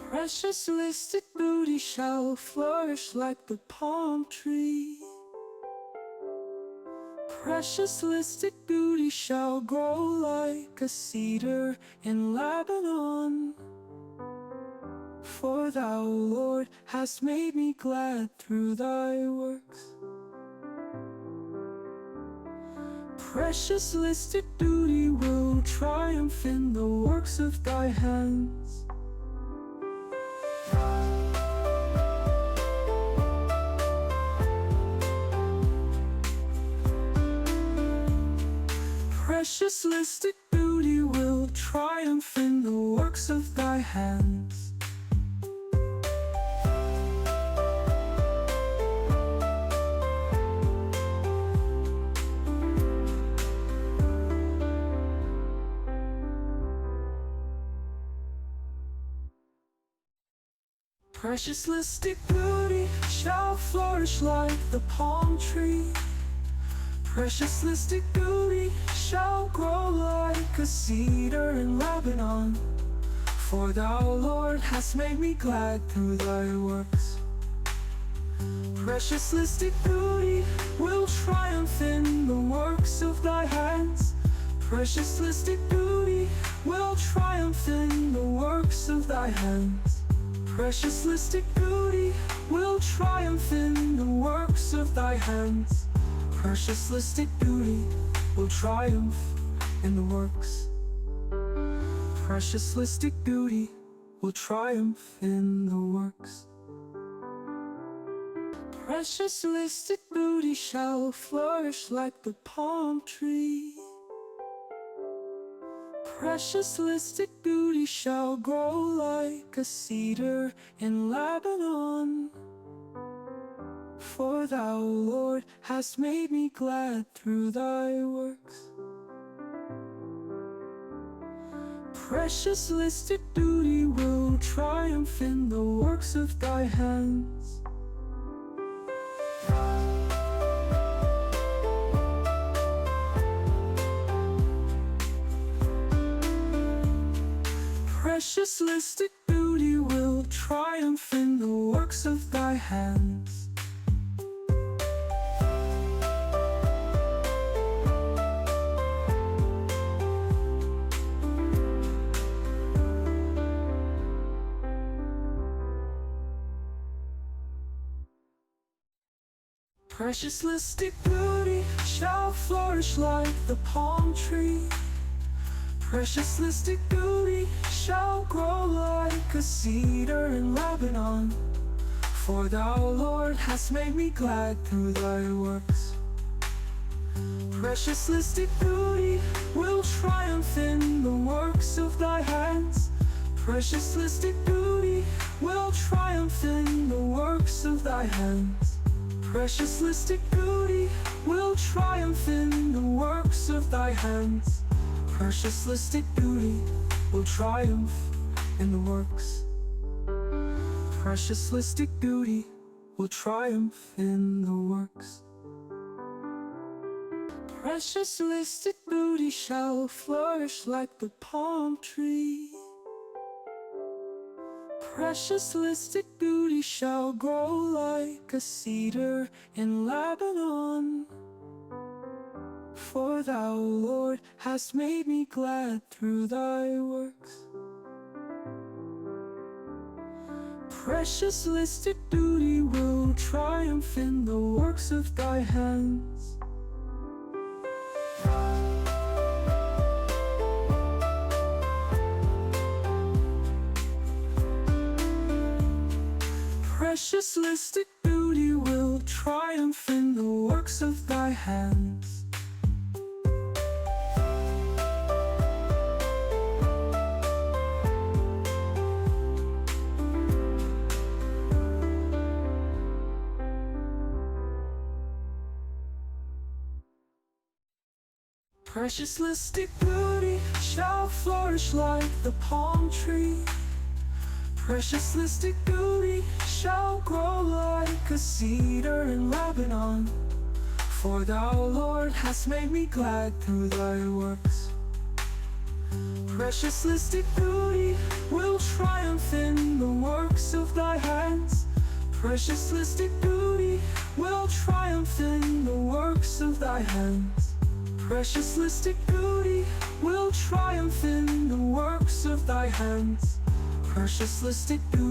Precious lipstick beauty shall flourish like the palm tree. Precious lipstick beauty shall grow like a cedar in Lebanon. For thou, Lord, hast made me glad through thy works. Precious lipstick beauty will triumph in the works of thy hands. Precious lipstick beauty will triumph in the works of thy hands. Precious lipstick beauty shall flourish like the palm tree. Precious lipstick beauty shall grow like a cedar in Lebanon. For thou, Lord, hast made me glad through thy works. Precious lipstick beauty will triumph in the works of thy hands. Precious lipstick beauty will triumph in the works of thy hands. Precious lipstick beauty will triumph in the works of thy hands. Precious lipstick beauty will triumph in the works. Precious lipstick beauty will triumph in the works. Precious lipstick beauty shall flourish like the palm tree. Precious lipstick beauty shall grow like a cedar in Lebanon. For thou, Lord, hast made me glad through thy works. Precious lipstick beauty will triumph in the works of thy hands. Precious lipstick beauty will triumph in the works of thy hands. Precious lipstick beauty shall flourish like the palm tree. Precious lipstick beauty shall grow like a cedar in Lebanon. For thou, Lord, hast made me glad through thy works. Precious lipstick beauty will triumph in the works of thy hands. Precious lipstick beauty will triumph in the works of thy hands. Precious lipstick beauty will triumph in the works of thy hands. Precious lipstick beauty will triumph in the works. Precious lipstick beauty will triumph in the works. Precious lipstick beauty shall flourish like the palm tree. Precious lipstick beauty shall grow like a cedar in Lebanon. For thou, Lord, hast made me glad through thy works. Precious lipstick beauty will triumph in the works of thy hands. Precious lipstick beauty will triumph in the works of thy hands. Precious lipstick beauty shall flourish like the palm tree. Precious lipstick beauty shall grow like a cedar in Lebanon. For thou, Lord, hast made me glad through thy works. Precious lipstick beauty beauty will triumph in the works of thy hands. Precious lipstick beauty will triumph in the works of thy hands. Precious lipstick beauty will triumph in the works of thy hands. Precious lipstick beauty.